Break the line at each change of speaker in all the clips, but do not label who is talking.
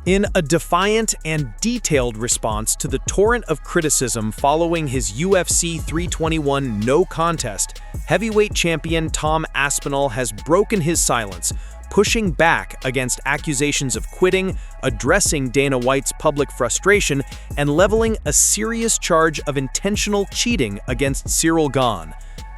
In a defiant and detailed response to the torrent of criticism following his UFC 321 no contest, heavyweight champion Tom Aspinall has broken his silence, pushing back against accusations of quitting, addressing Dana White's public frustration, and leveling a serious charge of intentional cheating against Ciryl Gane.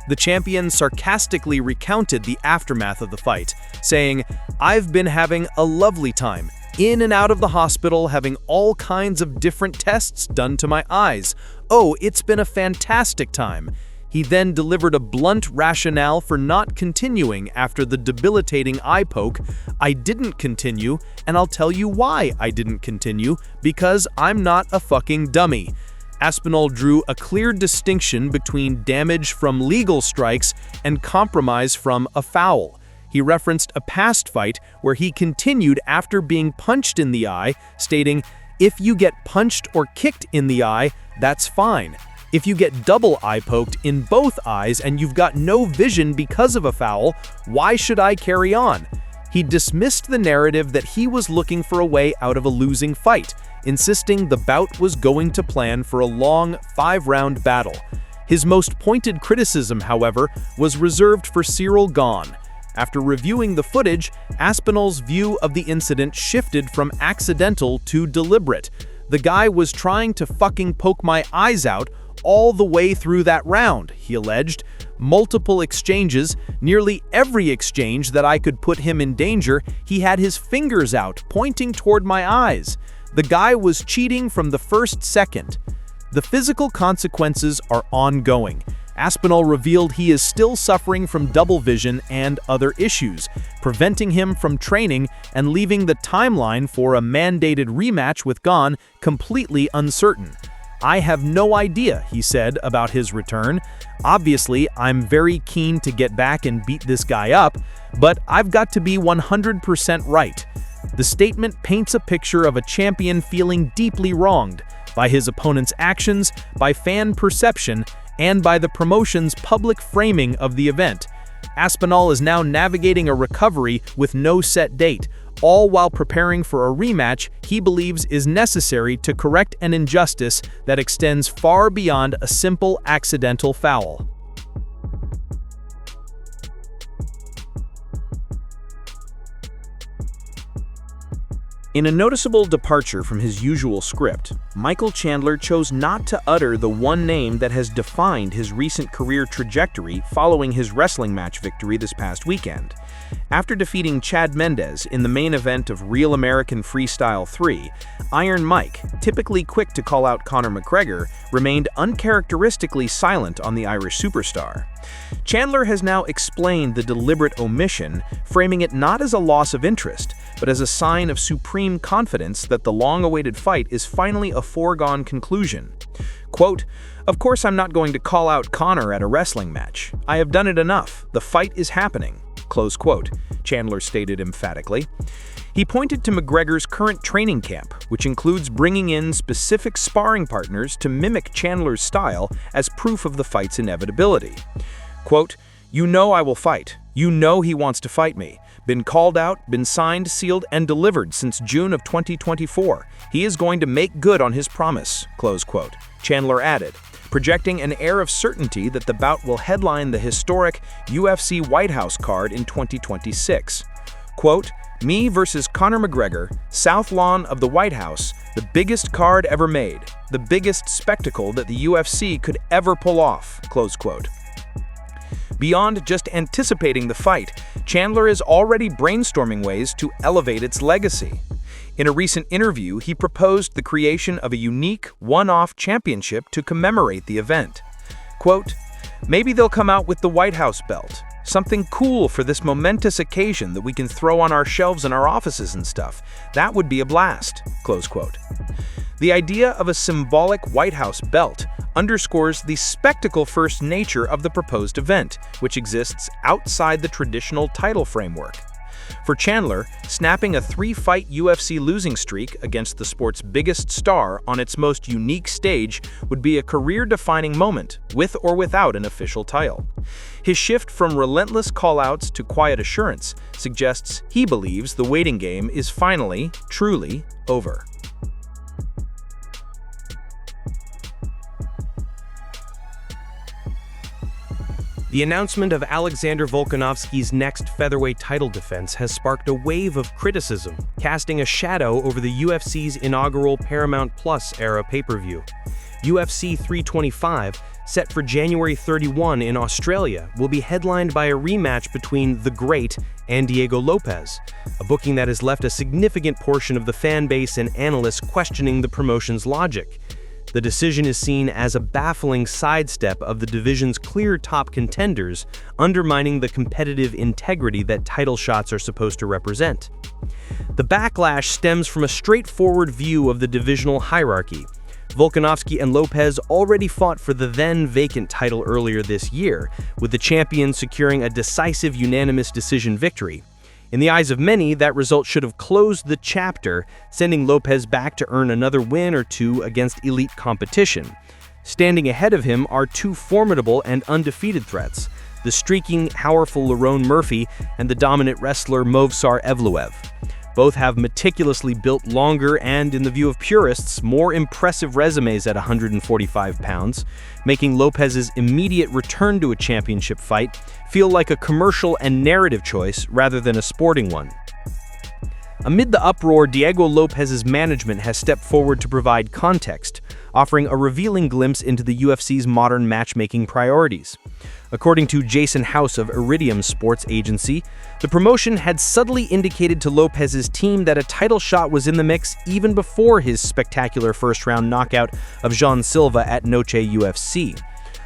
The champion sarcastically recounted the aftermath of the fight, saying, "I've been having a lovely time, in and out of the hospital, having all kinds of different tests done to my eyes. Oh, it's been a fantastic time." He then delivered a blunt rationale for not continuing after the debilitating eye poke. "I didn't continue, and I'll tell you why I didn't continue, because I'm not a fucking dummy." Aspinall drew a clear distinction between damage from legal strikes and compromise from a foul. He referenced a past fight where he continued after being punched in the eye, stating, "If you get punched or kicked in the eye, that's fine. If you get double eye poked in both eyes and you've got no vision because of a foul, why should I carry on?" He dismissed the narrative that he was looking for a way out of a losing fight, insisting the bout was going to plan for a long 5-round battle. His most pointed criticism, however, was reserved for Ciryl Gane. After reviewing the footage, Aspinall's view of the incident shifted from accidental to deliberate. "The guy was trying to fucking poke my eyes out all the way through that round," he alleged. "Multiple exchanges, nearly every exchange that I could put him in danger, he had his fingers out, pointing toward my eyes. The guy was cheating from the first second." The physical consequences are ongoing. Aspinall revealed he is still suffering from double vision and other issues, preventing him from training and leaving the timeline for a mandated rematch with Gane completely uncertain. "I have no idea," he said about his return. "Obviously, I'm very keen to get back and beat this guy up, but I've got to be 100% right." The statement paints a picture of a champion feeling deeply wronged by his opponent's actions, by fan perception, and by the promotion's public framing of the event. Aspinall is now navigating a recovery with no set date, all while preparing for a rematch he believes is necessary to correct an injustice that extends far beyond a simple accidental foul. In a noticeable departure from his usual script, Michael Chandler chose not to utter the one name that has defined his recent career trajectory following his wrestling match victory this past weekend. After defeating Chad Mendes in the main event of Real American Freestyle 3, Iron Mike, typically quick to call out Conor McGregor, remained uncharacteristically silent on the Irish superstar. Chandler has now explained the deliberate omission, framing it not as a loss of interest, but as a sign of supreme confidence that the long-awaited fight is finally a foregone conclusion. Quote, "Of course I'm not going to call out Conor at a wrestling match. I have done it enough. The fight is happening." Close quote, Chandler stated emphatically. He pointed to McGregor's current training camp, which includes bringing in specific sparring partners to mimic Chandler's style as proof of the fight's inevitability. Quote, "You know I will fight. You know he wants to fight me. Been called out, been signed, sealed, and delivered since June of 2024. He is going to make good on his promise." Close quote, Chandler added, projecting an air of certainty that the bout will headline the historic UFC White House card in 2026. Quote, "Me versus Conor McGregor, South Lawn of the White House, the biggest card ever made, the biggest spectacle that the UFC could ever pull off." Close quote. Beyond just anticipating the fight, Chandler is already brainstorming ways to elevate its legacy. In a recent interview, he proposed the creation of a unique, one-off championship to commemorate the event. Quote, "Maybe they'll come out with the White House belt. Something cool for this momentous occasion that we can throw on our shelves in our offices and stuff. That would be a blast." Close quote. The idea of a symbolic White House belt underscores the spectacle-first nature of the proposed event, which exists outside the traditional title framework. For Chandler, snapping a 3-fight UFC losing streak against the sport's biggest star on its most unique stage would be a career-defining moment, with or without an official title. His shift from relentless call-outs to quiet assurance suggests he believes the waiting game is finally, truly, over. The announcement of Alexander Volkanovski's next featherweight title defense has sparked a wave of criticism, casting a shadow over the UFC's inaugural Paramount Plus era pay-per-view. UFC 325, set for January 31 in Australia, will be headlined by a rematch between The Great and Diego Lopes, a booking that has left a significant portion of the fan base and analysts questioning the promotion's logic. The decision is seen as a baffling sidestep of the division's clear top contenders, undermining the competitive integrity that title shots are supposed to represent. The backlash stems from a straightforward view of the divisional hierarchy. Volkanovski and Lopes already fought for the then-vacant title earlier this year, with the champion securing a decisive unanimous decision victory. In the eyes of many, that result should have closed the chapter, sending Lopes back to earn another win or two against elite competition. Standing ahead of him are two formidable and undefeated threats: the streaking, powerful Lerone Murphy and the dominant wrestler Movsar Evloev. Both have meticulously built longer and, in the view of purists, more impressive resumes at 145 pounds, making Lopes's immediate return to a championship fight feel like a commercial and narrative choice rather than a sporting one. Amid the uproar, Diego Lopes's management has stepped forward to provide context, offering a revealing glimpse into the UFC's modern matchmaking priorities. According to Jason House of Iridium Sports Agency, the promotion had subtly indicated to Lopes's team that a title shot was in the mix even before his spectacular first-round knockout of Jean Silva at Noche UFC.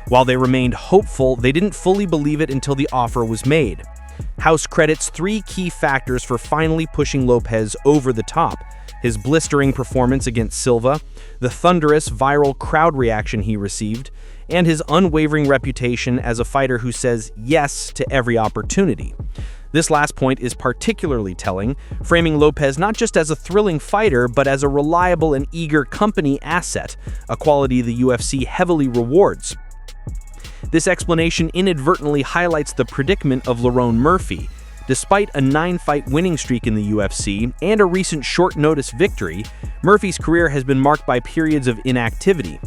While they remained hopeful, they didn't fully believe it until the offer was made. House credits three key factors for finally pushing Lopes over the top: his blistering performance against Silva, the thunderous viral crowd reaction he received, and his unwavering reputation as a fighter who says yes to every opportunity. This last point is particularly telling, framing Lopes not just as a thrilling fighter, but as a reliable and eager company asset, a quality the UFC heavily rewards. This explanation inadvertently highlights the predicament of Lerone Murphy. Despite a 9-fight winning streak in the UFC and a recent short-notice victory, Murphy's career has been marked by periods of inactivity.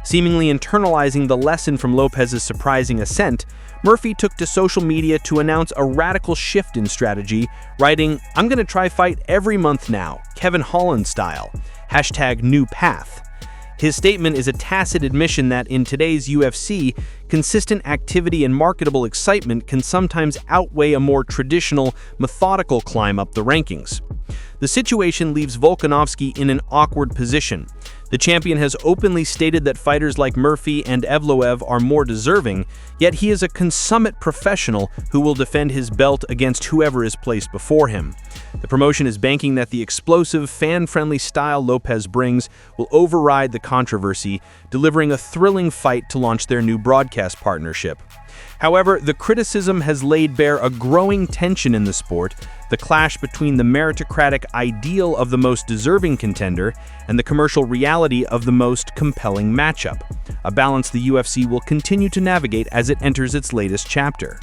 Seemingly internalizing the lesson from Lopes's surprising ascent, Murphy took to social media to announce a radical shift in strategy, writing, "I'm gonna try fight every month now, Kevin Holland style. #NewPath." His statement is a tacit admission that in today's UFC, consistent activity and marketable excitement can sometimes outweigh a more traditional, methodical climb up the rankings. The situation leaves Volkanovski in an awkward position. The champion has openly stated that fighters like Murphy and Evloev are more deserving, yet he is a consummate professional who will defend his belt against whoever is placed before him. The promotion is banking that the explosive, fan-friendly style Lopes brings will override the controversy, delivering a thrilling fight to launch their new broadcast partnership. However, the criticism has laid bare a growing tension in the sport, the clash between the meritocratic ideal of the most deserving contender and the commercial reality of the most compelling matchup, a balance the UFC will continue to navigate as it enters its latest chapter.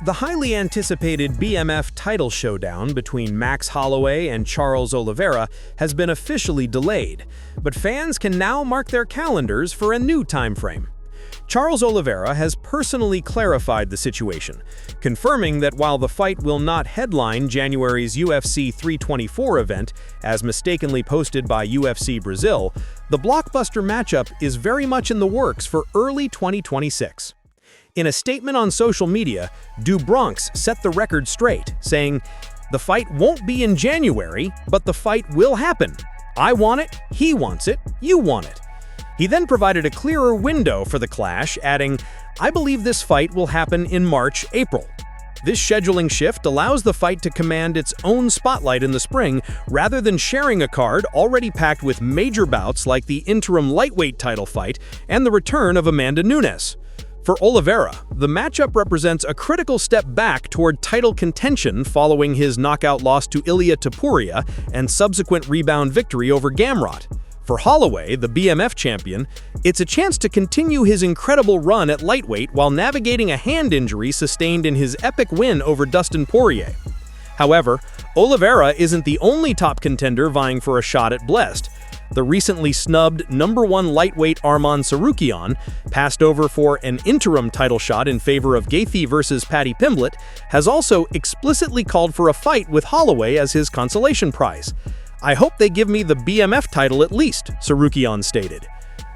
The highly anticipated BMF title showdown between Max Holloway and Charles Oliveira has been officially delayed, but fans can now mark their calendars for a new time frame. Charles Oliveira has personally clarified the situation, confirming that while the fight will not headline January's UFC 324 event, as mistakenly posted by UFC Brazil, the blockbuster matchup is very much in the works for early 2026. In a statement on social media, Du Bronx set the record straight, saying, "The fight won't be in January, but the fight will happen. I want it, he wants it, you want it." He then provided a clearer window for the clash, adding, "I believe this fight will happen in March, April." This scheduling shift allows the fight to command its own spotlight in the spring, rather than sharing a card already packed with major bouts like the interim lightweight title fight and the return of Amanda Nunes. For Oliveira, the matchup represents a critical step back toward title contention following his knockout loss to Ilia Topuria and subsequent rebound victory over Gamrot. For Holloway, the BMF champion, it's a chance to continue his incredible run at lightweight while navigating a hand injury sustained in his epic win over Dustin Poirier. However, Oliveira isn't the only top contender vying for a shot at Blessed. The recently snubbed #1 lightweight Arman Tsarukyan, passed over for an interim title shot in favor of Gaethje versus Paddy Pimblett, has also explicitly called for a fight with Holloway as his consolation prize. "I hope they give me the BMF title at least," Tsarukyan stated.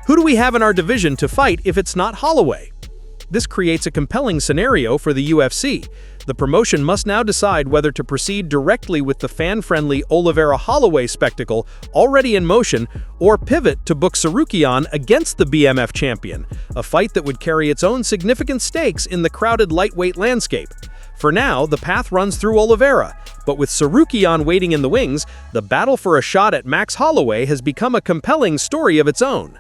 "Who do we have in our division to fight if it's not Holloway?" This creates a compelling scenario for the UFC. The promotion must now decide whether to proceed directly with the fan-friendly Oliveira-Holloway spectacle already in motion or pivot to book Tsarukyan against the BMF champion, a fight that would carry its own significant stakes in the crowded lightweight landscape. For now, the path runs through Oliveira, but with Tsarukyan waiting in the wings, the battle for a shot at Max Holloway has become a compelling story of its own.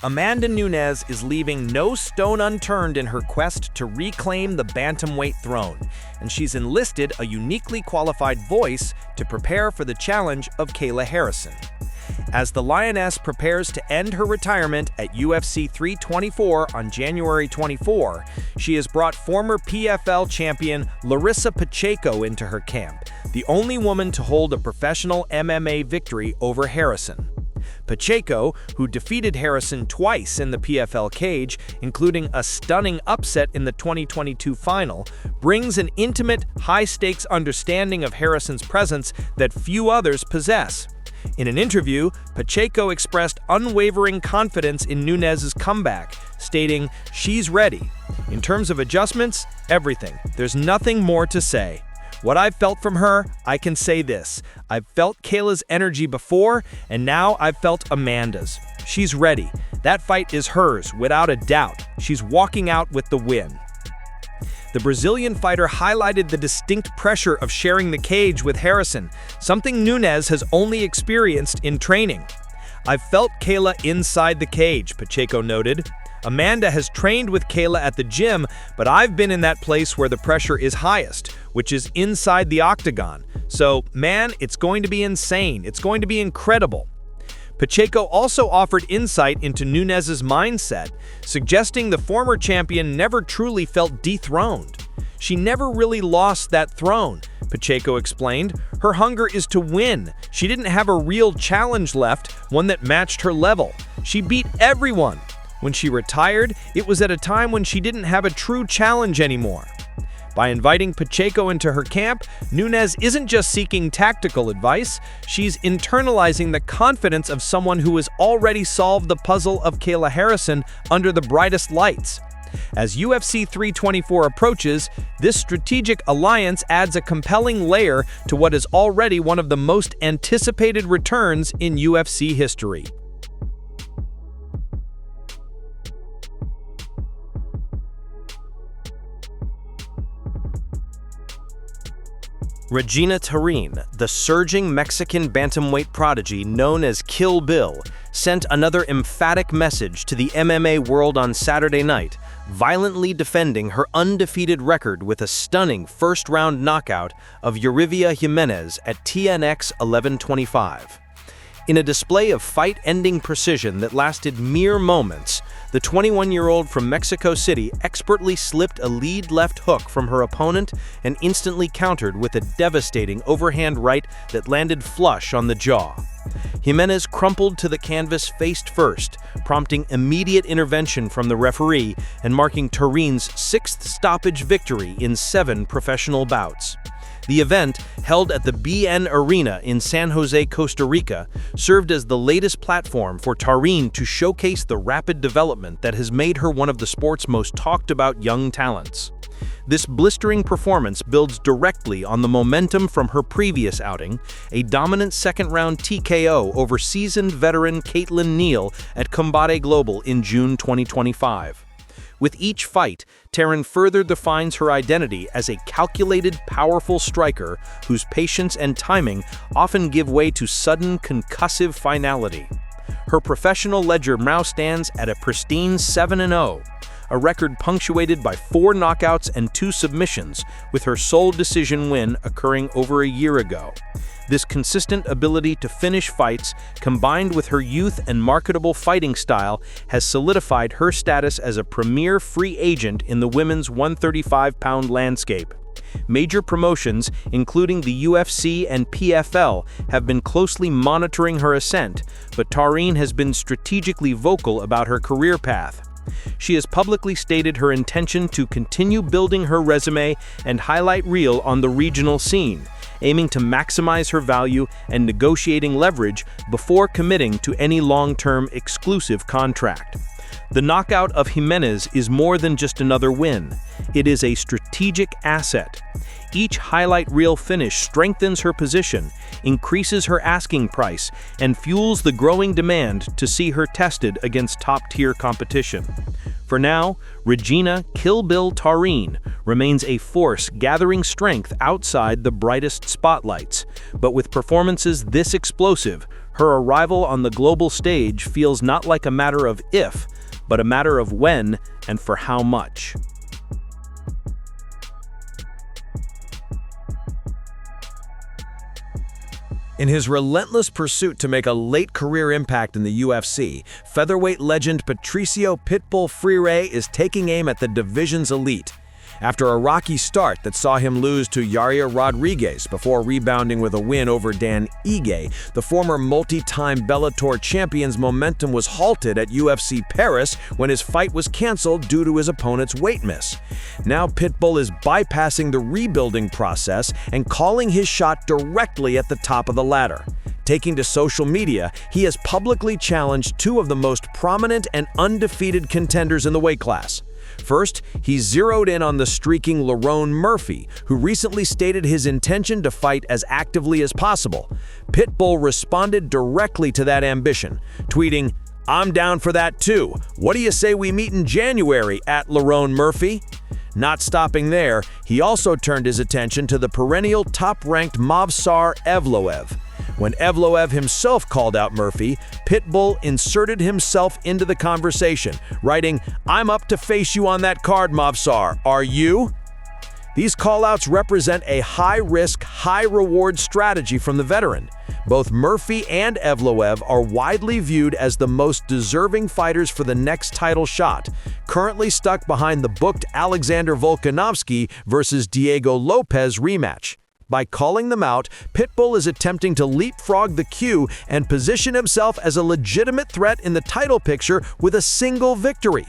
Amanda Nunes is leaving no stone unturned in her quest to reclaim the bantamweight throne, and she's enlisted a uniquely qualified voice to prepare for the challenge of Kayla Harrison. As the Lioness prepares to end her retirement at UFC 324 on January 24, she has brought former PFL champion Larissa Pacheco into her camp, the only woman to hold a professional MMA victory over Harrison. Pacheco, who defeated Harrison twice in the PFL cage, including a stunning upset in the 2022 final, brings an intimate, high-stakes understanding of Harrison's presence that few others possess. In an interview, Pacheco expressed unwavering confidence in Nunes' comeback, stating, "She's ready. In terms of adjustments, everything. There's nothing more to say. What I've felt from her, I can say this. I've felt Kayla's energy before, and now I've felt Amanda's. She's ready. That fight is hers, without a doubt. She's walking out with the win." The Brazilian fighter highlighted the distinct pressure of sharing the cage with Harrison, something Nunes has only experienced in training. "I've felt Kayla inside the cage," Pacheco noted. "Amanda has trained with Kayla at the gym, but I've been in that place where the pressure is highest, which is inside the octagon. So, man, it's going to be insane. It's going to be incredible." Pacheco also offered insight into Nunes' mindset, suggesting the former champion never truly felt dethroned. "She never really lost that throne," Pacheco explained. "Her hunger is to win. She didn't have a real challenge left, one that matched her level. She beat everyone. When she retired, it was at a time when she didn't have a true challenge anymore." By inviting Pacheco into her camp, Nunes isn't just seeking tactical advice, she's internalizing the confidence of someone who has already solved the puzzle of Kayla Harrison under the brightest lights. As UFC 324 approaches, this strategic alliance adds a compelling layer to what is already one of the most anticipated returns in UFC history. Regina Tarin, the surging Mexican bantamweight prodigy known as Kill Bill, sent another emphatic message to the MMA world on Saturday night, violently defending her undefeated record with a stunning first-round knockout of Yuriria Jimenez at TNX 1125. In a display of fight-ending precision that lasted mere moments, the 21-year-old from Mexico City expertly slipped a lead left hook from her opponent and instantly countered with a devastating overhand right that landed flush on the jaw. Jimenez crumpled to the canvas face first, prompting immediate intervention from the referee and marking Tarin's 6th stoppage victory in 7 professional bouts. The event, held at the BN Arena in San Jose, Costa Rica, served as the latest platform for Tarin to showcase the rapid development that has made her one of the sport's most talked about young talents. This blistering performance builds directly on the momentum from her previous outing, a dominant second-round TKO over seasoned veteran Caitlin Neal at Combate Global in June 2025. With each fight, Tarin further defines her identity as a calculated, powerful striker whose patience and timing often give way to sudden, concussive finality. Her professional ledger now stands at a pristine 7-0, a record punctuated by 4 knockouts and 2 submissions, with her sole decision win occurring over a year ago. This consistent ability to finish fights, combined with her youth and marketable fighting style, has solidified her status as a premier free agent in the women's 135-pound landscape. Major promotions, including the UFC and PFL, have been closely monitoring her ascent, but Tarin has been strategically vocal about her career path. She has publicly stated her intention to continue building her resume and highlight reel on the regional scene, aiming to maximize her value and negotiating leverage before committing to any long-term exclusive contract. The knockout of Jimenez is more than just another win. It is a strategic asset. Each highlight reel finish strengthens her position, increases her asking price, and fuels the growing demand to see her tested against top-tier competition. For now, Regina "Kill Bill" Tarin remains a force gathering strength outside the brightest spotlights. But with performances this explosive, her arrival on the global stage feels not like a matter of if, but a matter of when and for how much. In his relentless pursuit to make a late career impact in the UFC, featherweight legend Patricio Pitbull Freire is taking aim at the division's elite. After a rocky start that saw him lose to Yair Rodriguez before rebounding with a win over Dan Ige, the former multi-time Bellator champion's momentum was halted at UFC Paris when his fight was canceled due to his opponent's weight miss. Now Pitbull is bypassing the rebuilding process and calling his shot directly at the top of the ladder. Taking to social media, he has publicly challenged 2 of the most prominent and undefeated contenders in the weight class. First, he zeroed in on the streaking Lerone Murphy, who recently stated his intention to fight as actively as possible. Pitbull responded directly to that ambition, tweeting, "I'm down for that too. What do you say we meet in January at Lerone Murphy?" Not stopping there, he also turned his attention to the perennial top-ranked Movsar Evloev. When Evloev himself called out Murphy, Pitbull inserted himself into the conversation, writing, "I'm up to face you on that card, Movsar. Are you?" These callouts represent a high-risk, high-reward strategy from the veteran. Both Murphy and Evloev are widely viewed as the most deserving fighters for the next title shot, currently stuck behind the booked Alexander Volkanovski versus Diego Lopes rematch. By calling them out, Pitbull is attempting to leapfrog the queue and position himself as a legitimate threat in the title picture with a single victory.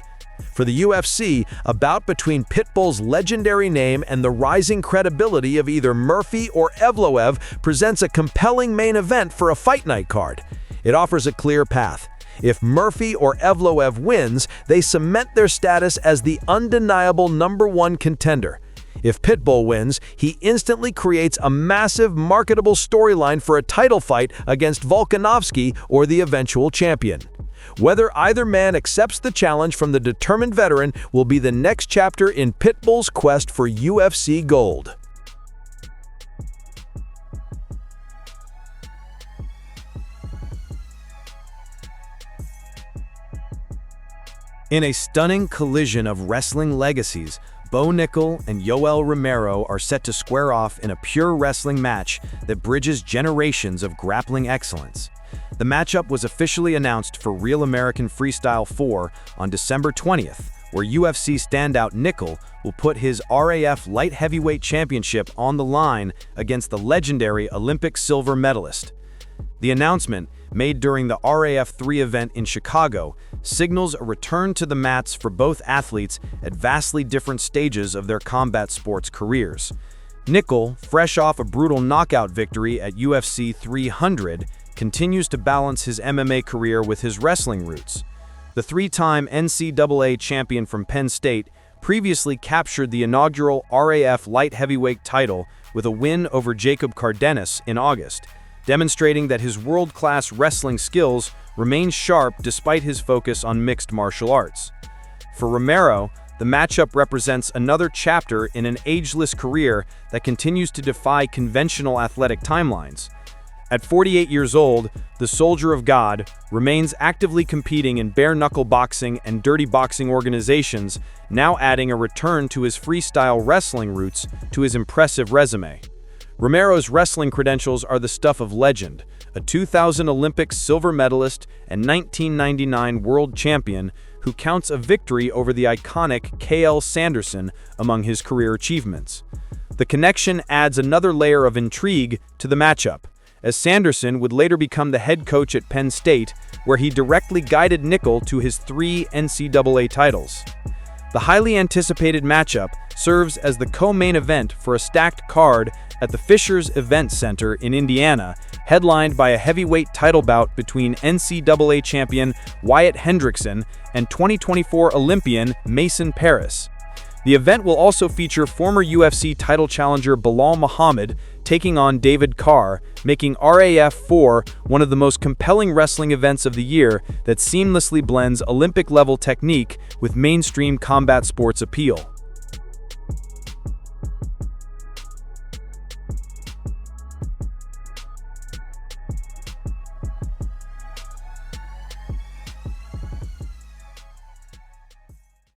For the UFC, a bout between Pitbull's legendary name and the rising credibility of either Murphy or Evloev presents a compelling main event for a fight night card. It offers a clear path. If Murphy or Evloev wins, they cement their status as the undeniable #1 contender. If Pitbull wins, he instantly creates a massive, marketable storyline for a title fight against Volkanovski or the eventual champion. Whether either man accepts the challenge from the determined veteran will be the next chapter in Pitbull's quest for UFC gold. In a stunning collision of wrestling legacies, Bo Nickel and Yoel Romero are set to square off in a pure wrestling match that bridges generations of grappling excellence. The matchup was officially announced for Real American Freestyle 4 on December 20th, where UFC standout Nickel will put his RAF Light Heavyweight Championship on the line against the legendary Olympic silver medalist. The announcement, made during the RAF 3 event in Chicago, signals a return to the mats for both athletes at vastly different stages of their combat sports careers. Nickel, fresh off a brutal knockout victory at UFC 300, continues to balance his MMA career with his wrestling roots. The 3-time NCAA champion from Penn State previously captured the inaugural RAF light heavyweight title with a win over Jacob Cardenas in August, demonstrating that his world-class wrestling skills remain sharp despite his focus on mixed martial arts. For Romero, the matchup represents another chapter in an ageless career that continues to defy conventional athletic timelines. At 48 years old, the Soldier of God remains actively competing in bare-knuckle boxing and dirty boxing organizations, now adding a return to his freestyle wrestling roots to his impressive resume. Romero's wrestling credentials are the stuff of legend, a 2000 Olympic silver medalist and 1999 world champion who counts a victory over the iconic K.L. Sanderson among his career achievements. The connection adds another layer of intrigue to the matchup, as Sanderson would later become the head coach at Penn State, where he directly guided Nickel to his 3 NCAA titles. The highly anticipated matchup serves as the co-main event for a stacked card at the Fishers Event Center in Indiana, headlined by a heavyweight title bout between NCAA champion Wyatt Hendrickson and 2024 Olympian Mason Parris. The event will also feature former UFC title challenger Bilal Muhammad taking on David Carr, making RAF 4 one of the most compelling wrestling events of the year that seamlessly blends Olympic-level technique with mainstream combat sports appeal.